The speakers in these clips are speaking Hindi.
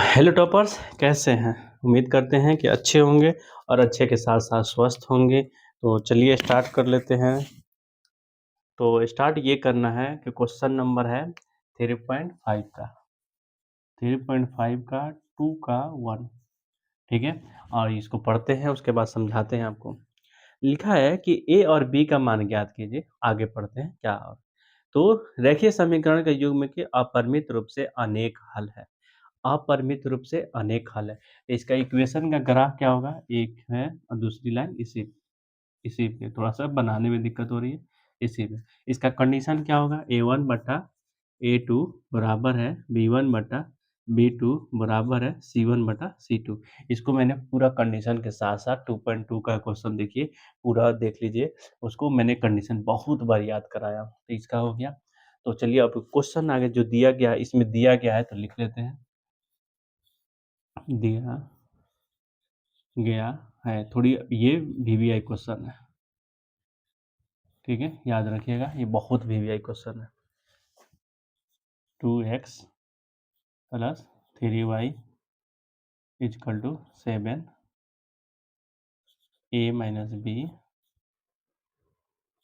हेलो टॉपर्स, कैसे हैं? उम्मीद करते हैं कि अच्छे होंगे और अच्छे के साथ-साथ स्वस्थ होंगे। तो चलिए स्टार्ट कर लेते हैं। तो स्टार्ट ये करना है कि क्वेश्चन नंबर है 3.5 का 3.5 का 2 का 1, ठीक है? और इसको पढ़ते हैं, उसके बाद समझाते हैं आपको। लिखा है कि ए और बी का मान ज्ञात कीजिए। आगे पढ़ते हैं क्या और तो रेखीय समीकरण के युग्म के अपरिमित रूप से अनेक हल है। अपरिमित रूप से अनेक हल है। इसका इक्वेशन का ग्राफ क्या होगा? एक है और दूसरी लाइन इसी इसी पे थोड़ा-सा बनाने में दिक्कत हो रही है, इसी में। इसका कंडीशन क्या होगा? A1 बटा A2 बराबर है B1 बटा B2 बराबर है C1 बटा C2। इसको मैंने पूरा कंडीशन के साथ-साथ 2.2 का क्वेश्चन देखिए, पूरा देख लीजिए। उसको मैंने कंडीशन बहुत बार याद कराया। तो इसका हो गया। तो चलिए अब क्वेश्चन आगे जो दिया गया है, इसमें दिया गया है तो लिख लेते हैं। दिया गया है थोड़ी ये वीवीआई क्वेश्चन है, ठीक है? याद रखिएगा, ये बहुत वीवीआई क्वेश्चन है। 2x plus 3y equal to 7 a minus b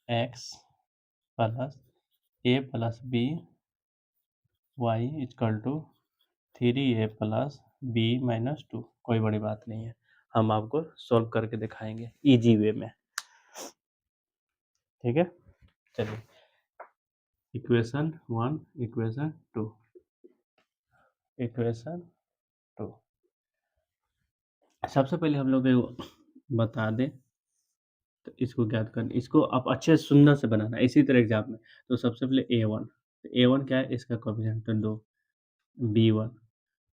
x plus a plus b y equal to 3a plus b minus 2। कोई बड़ी बात नहीं है, हम आपको सॉल्व करके दिखाएंगे इजी वे में, ठीक है? चलिए इक्वेशन 1 इक्वेशन 2 इक्वेशन 2 सबसे पहले हम लोग बता दें तो इसको ज्ञात करना, इसको आप अच्छे सुंदर से बनाना इसी तरह एग्जाम में। तो सबसे पहले A1, A1 क्या है? इसका कोएफिशिएंट तो 2, B1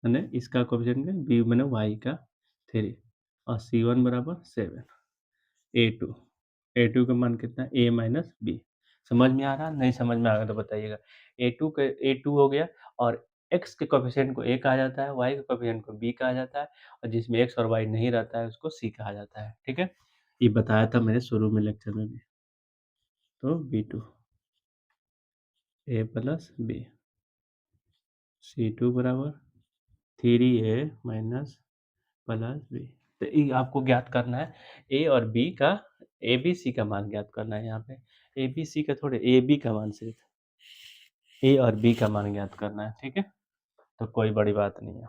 मैंने इसका कोएफिशिएंट क्या? B मैंने y का 3 और C1 बराबर 7। A2 A2 का मान कितना है? A minus b. समझ में आ रहा? नहीं समझ में आ रहा तो बताइएगा। A2 हो गया और x के कोएफिशिएंट को a कहा जाता है, y के कोएफिशिएंट को b कहा जाता है और जिसमें x और y नहीं रहता है उसको c कहा जाता है, ठीक है? ये बताया था मैंने शुरू में लेक्चर में भी। तो B2 a plus B C2 बराबर 3a माइनस प्लस बी। तो ये आपको ज्ञात करना है ए और बी का, ए बी सी का मान ज्ञात करना है। यहाँ पे ए बी सी का थोड़े, ए बी का मान सिर्फ ए और बी का मान ज्ञात करना है, ठीक है? तो कोई बड़ी बात नहीं है।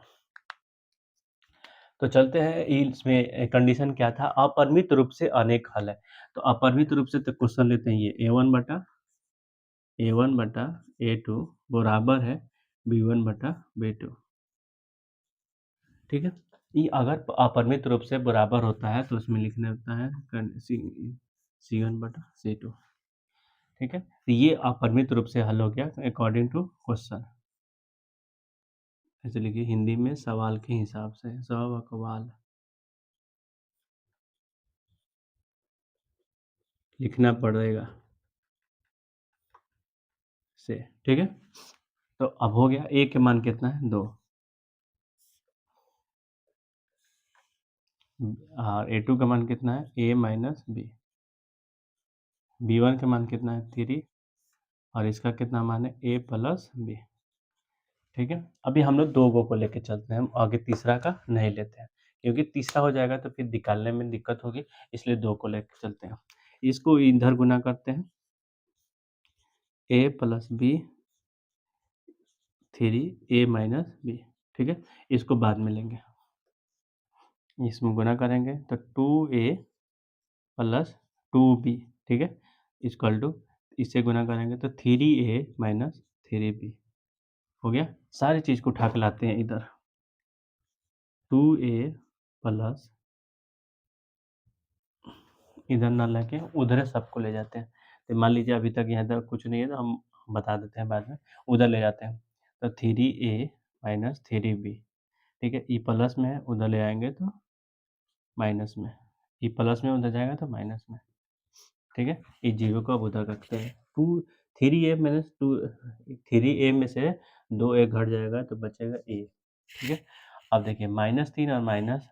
तो चलते हैं, इसमें कंडीशन क्या था? अपरिमित रूप से अनेक हल है। तो अपरिमित रूप से तो क्वेश्चन लेते हैं ये A1 बटा A2 बराबर है B1 बटा B2, ठीक है? ये अगर अपरिमित रूप से बराबर होता है तो उसमें लिखना होता है C1 बटा C2, ठीक है? तो ये अपरिमित रूप से हल हो गया अकॉर्डिंग टू क्वेश्चन। ऐसे लिखिए हिंदी में सवाल के हिसाब से, सवाल लिखना पड़ेगा से, ठीक है? तो अब हो गया, ए के मान कितना है? 2 और A2 का मान कितना है? a minus B. B1 का मान कितना है? 3 और इसका कितना मान है? a प्लस बी, ठीक है? अभी हम लोग 2 गो को लेके चलते हैं, हम आगे तीसरा का नहीं लेते हैं क्योंकि तीसरा हो जाएगा तो फिर निकालने में दिक्कत होगी, इसलिए 2 को लेके चलते हैं। इसको इधर गुना करते हैं, a plus b 3a minus b, ठीक है? इसको बाद में लेंगे, इसमें गुना करेंगे तो 2a प्लस 2b, ठीक है? इक्वल टू इससे गुना करेंगे तो 3a माइनस 3b हो गया। सारी चीज़ को उठा के लाते हैं इधर, 2a प्लस इधर ना लेके उधर सबको ले जाते हैं। तो मान लीजिए अभी तक यहाँ तक कुछ नहीं है तो हम बता देते हैं बाद में, उधर ले जाते हैं। तो 3a माइनस 3b, ठीक है? ई प्लस में है, उधर ले आएंगे तो माइनस में, ई प्लस में उधर जाएगा तो माइनस में, ठीक है? इस जीरो को अब उधर रखते हैं। 3a माइनस 2, 3a में से 2a घट जाएगा तो बचेगा a, ठीक है? अब देखिए -3 और माइनस,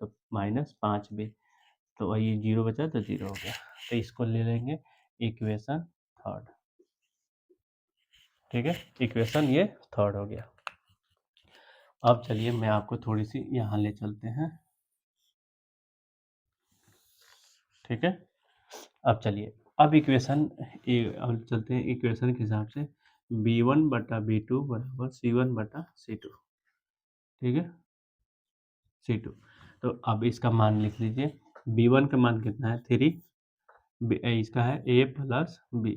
तो -5b, तो वही 0 बचा तो 0 हो गया। तो इसको ले लेंगे इक्वेशन थर्ड, ठीक है? इक्वेशन ये थर्ड हो गया। अब चलिए मैं आपको थोड़ी सी यहाँ ले चलते हैं, ठीक है। अब चलिए, अब इक्वेशन अब चलते हैं इक्वेशन के हिसाब से, b1/b2 बराबर c1/c2, ठीक है, c2। तो अब इसका मान लिख लीजिए, b1 का मान कितना है 3, इसका है a प्लस b,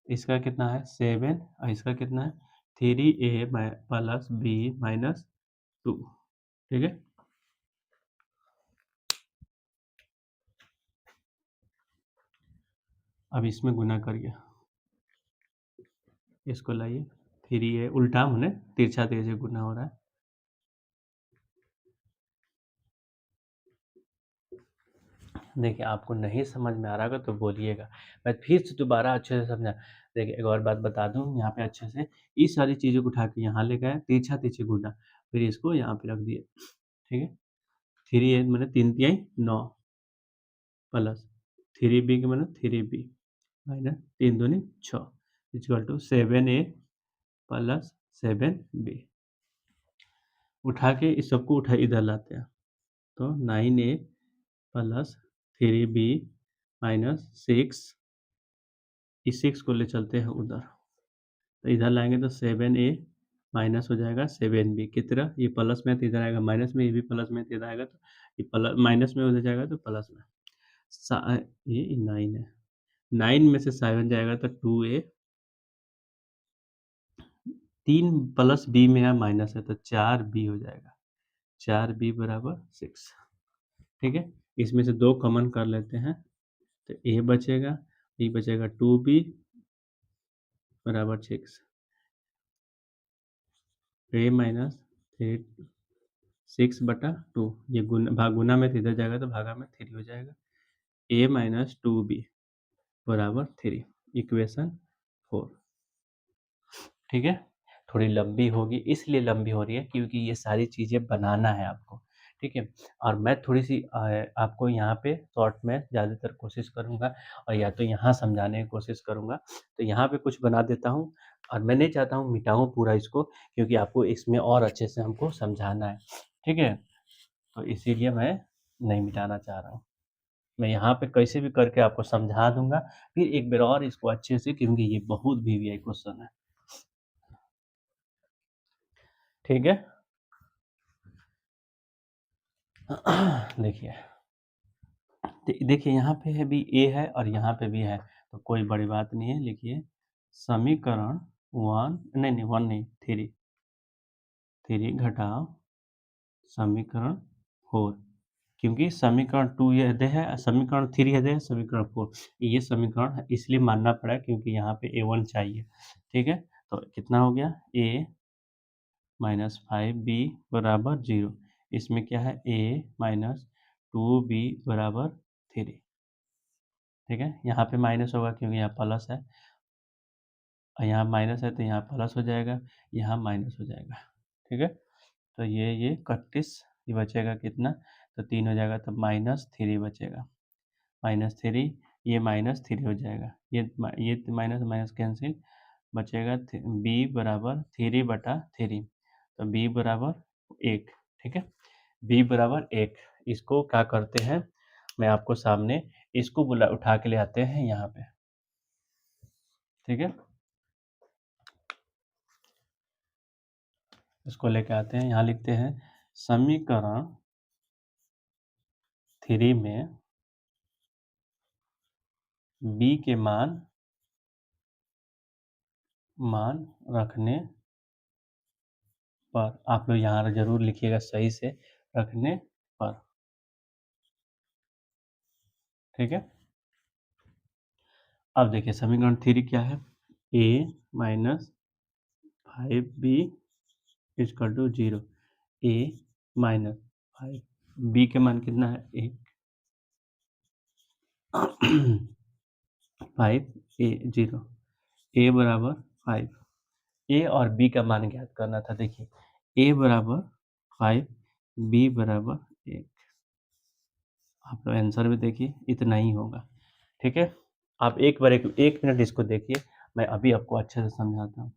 इसका कितना है 7 और इसका कितना है 3a प्लस b माइनस 2, ठीक है। अब इसमें गुना करिए, इसको लाइए, 3a उल्टा होने तिरछा तेज से गुना हो रहा है, देखिए आपको नहीं समझ में आ रहा होगा तो बोलिएगा, मैं फिर से दोबारा अच्छे से समझा। देखिए एक और बात बता दूं, यहाँ पे अच्छे से इस सारी चीज़ों को उठा के यहाँ ले गए, तिरछा तिरछी गुना, फिर इसको यहाँ पे रख दिए, ठीक है। 3a मैंने 3 तिहाई 9 प्लस 3b के मैंने 3b माइनस 3 दूनी 6 equal to 7a plus 7b। उठा के इस सबको उठा इधर लाते हैं, तो 9a प्लस 3b माइनस 6, इस 6 को ले चलते हैं उधर, तो इधर लाएंगे तो 7a माइनस हो जाएगा 7b की तरह, ये प्लस में तो इधर आएगा माइनस में, ये भी प्लस में तो इधर आएगा, तो ये प्लस माइनस में उधर जाएगा तो प्लस में, ये 9 है, 9 में से 7 जाएगा तो 2a, 3 प्लस b में है माइनस है तो 4b हो जाएगा, 4b बराबर 6, ठीक है। इसमें से 2 कॉमन कर लेते हैं तो a बचेगा, ये बचेगा 2b बराबर 6, a माइनस 6/2, ये गुना में तो इधर जाएगा तो भागा में 3 हो जाएगा, a माइनस 2b बराबर 3, इक्वेशन 4, ठीक है। थोड़ी लंबी होगी, इसलिए लंबी हो रही है क्योंकि ये सारी चीज़ें बनाना है आपको, ठीक है। और मैं थोड़ी सी आपको यहाँ पे शॉर्ट में ज़्यादातर कोशिश करूँगा, और या तो यहाँ समझाने की कोशिश करूँगा, तो यहाँ पे कुछ बना देता हूँ, और मैं नहीं चाहता हूँ मिटाऊँ पूरा इसको, क्योंकि आपको इसमें और अच्छे से हमको समझाना है, ठीक है। तो इसीलिए मैं नहीं मिटाना चाह रहा हूँ, मैं यहाँ पे कैसे भी करके आपको समझा दूँगा, फिर एक बार और इसको अच्छे से, क्योंकि ये बहुत वीवीआई क्वेश्चन है, ठीक है। देखिए, देखिए यहाँ पे है भी ए है और यहाँ पे भी है, तो कोई बड़ी बात नहीं है, लिखिए समीकरण 1 नहीं 1 नहीं 3, 3 घटाओ समीकरण 4, क्योंकि समीकरण 2 ये दे है, समीकरण 3 है दे, समीकरण 4 ये समीकरण इसलिए मानना पड़ा क्योंकि यहाँ पे a1 चाहिए, ठीक है। तो कितना हो गया, a माइनस 5b बराबर 0, इसमें क्या है a माइनस 2b बराबर 3, ठीक है। यहाँ पे माइनस होगा क्योंकि यहाँ प्लस है, और यहाँ माइनस है तो यहाँ प्लस हो जाएगा, यहाँ माइनस हो जाएगा, ठीक है। तो ये 31, ये बचेगा कितना, तो 3 हो जाएगा, तो -3 बचेगा, -3, ये -3 हो जाएगा, ये माइनस माइनस कैंसिल, बचेगा b बराबर 3/3, तो b बराबर 1, ठीक है। b बराबर 1, इसको क्या करते हैं, मैं आपको सामने इसको उठा के ले आते हैं यहाँ पे, ठीक है। इसको लेके आते हैं, यहाँ लिखते हैं समीकरण 3 में b के मान रखने पर, आप लोग यहाँ जरूर लिखिएगा सही से, रखने पर, ठीक है। अब देखिए समीकरण 3 क्या है, a minus 5b equal to 0, a minus 5b के मान कितना है 1, 5a 0, a बराबर 5, ए और बी का मान ज्ञात करना था, देखिए ए बराबर 5, बी बराबर 1, आप लोग आंसर भी देखिए इतना ही होगा, ठीक है। आप एक बार एक मिनट इसको देखिए, मैं अभी आपको अच्छे से समझाता हूँ।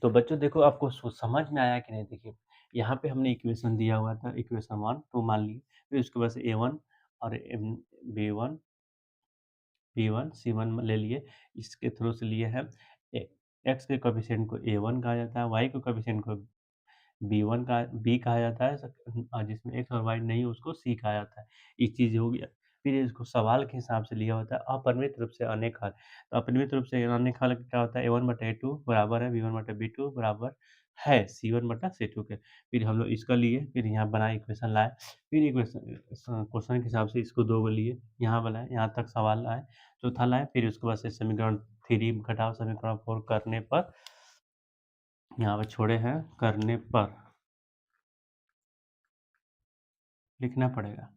तो बच्चों देखो आपको समझ में आया कि नहीं? देखिए यहाँ पे हमने इक्वेशन दिया हुआ था, इक्वेशन 1 तो मान लिए, फिर उसके बाद से A1 और B1 B1 C1 ले लिए, इसके थ्रू से लिए हैं ए x के कोएफ़िशिएंट को A1 कहा जाता है, y के कोएफ़िशिएंट को B1 का B कहा जाता है, जिसमें x और y नहीं उसको C कहा जाता है। एक चीज़ हो गया। फिर इसको सवाल के हिसाब से लिया होता है अपरिमित रूप से अनेक हल। तो अपरिमित रूप से अनेक हल क्या होता है? A1/A2 बराबर है B1/B2 बराबर है C1/C2 के। फिर हम लोग इसका लिए, फिर यहाँ बनाए इक्वेशन लाए, फिर इक्वेशन क्वेश्चन के हिसाब से इसको 2 को लिए, यहाँ बनाए, यहाँ तक सवाल आए, चौथा लाए, फिर उसके बाद से समीकरण 3 घटाव समीकरण 4 करने पर यहाँ पे छोड़े हैं, करने पर लिखना पड़ेगा,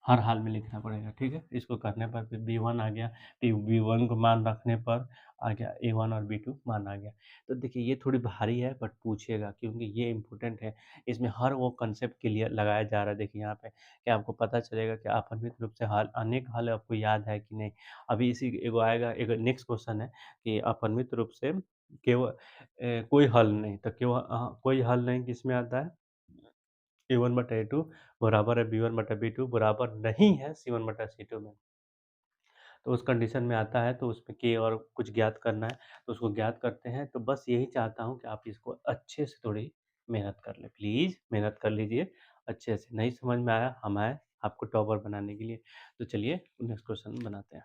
हर हाल में लिखना पड़ेगा, ठीक है? इसको करने पर फिर B1 आ गया, फिर B1 को मान रखने पर आ गया A1 और B2 मान आ गया। तो देखिए ये थोड़ी भारी है बट पूछिएगा क्योंकि ये इम्पोर्टेंट है। इसमें हर वो कॉन्सेप्ट क्लियर लगाया जा रहा है देखिए यहाँ पे कि आपको पता चलेगा कि अपरिमित रूप से हल अनेक हल आपको याद है कि नहीं। अभी इसी एगो आएगा, एक नेक्स्ट क्वेश्चन है कि अपरिमित रूप से केवल कोई हल नहीं, तो केवल कोई हल नहीं किसमें आता है? A1/A2 बराबर है B1/B2 बराबर नहीं है C1/C2 में। तो उस कंडीशन में आता है तो उसमें K और कुछ ज्ञात करना है, तो उसको ज्ञात करते हैं। तो बस यही चाहता हूँ कि आप इसको अच्छे से थोड़ी मेहनत कर लें। प्लीज़ मेहनत कर लीजिए अच्छे से। नहीं समझ में आया, हम आए आपको टॉपर बनाने के लिए। तो चलिए नेक्स्ट क्वेश्चन बनाते हैं।